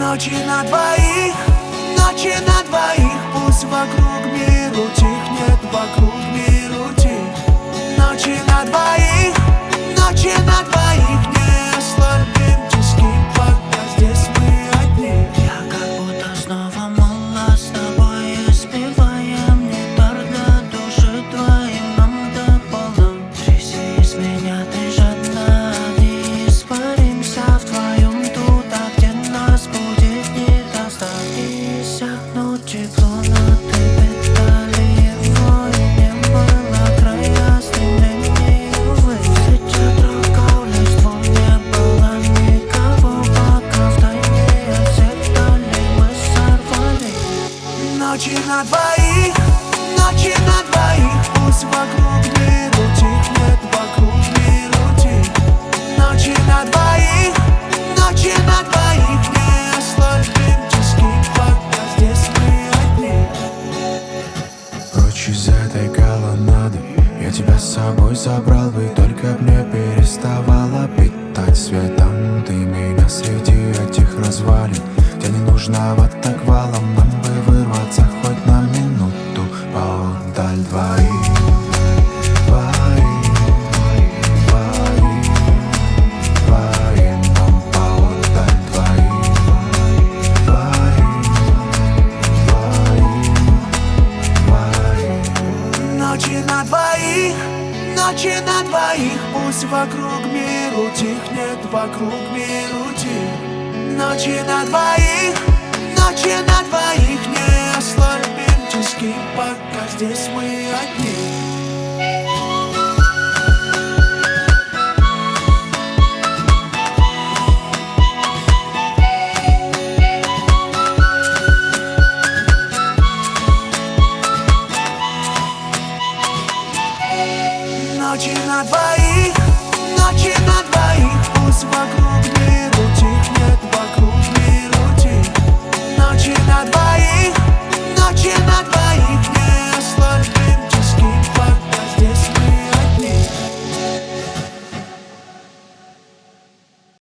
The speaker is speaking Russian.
Ночи на двоих, ночи на двоих. Пусть вокруг мир утихнет, вокруг мир утих. Ночи на двоих, ночи на двоих. Не ослабим тиски, пока здесь мы одни. Я как будто снова молод, с тобой испеваем нектар для души твоим нам дополам. Тряси из меня, ты жадна, не испаримся вдвоем туда, где нас будет недостать. И иссякнут тепло, но ты педали его, и не было края стремлений, увы. Сейчас трогал листву, не было никого, пока втайне от всех дали мы сорвали. Ночи на двоих, ночи на двоих. Пусть вокруг мир утихнет, вокруг мир утих. Ночи на двоих, ночи на двоих. Не ослабим тиски, пока здесь мы одни. Прочь из этой колоннады я тебя с собой забрал бы, только б не переставала питать светом ты меня среди этих развалин, где не нужного так валом. Нам бы вырваться хоть на минуту поотдаль двоих, двоих, двоих, двоих. Нам поотдаль двоих, двоих, двоих, двоих. Ночи на двоих, ночи на двоих. Пусть вокруг мир утихнет, вокруг мир утих. Ночи на двоих, ночи на двоих. Не ослабим тиски, пока здесь мы одни.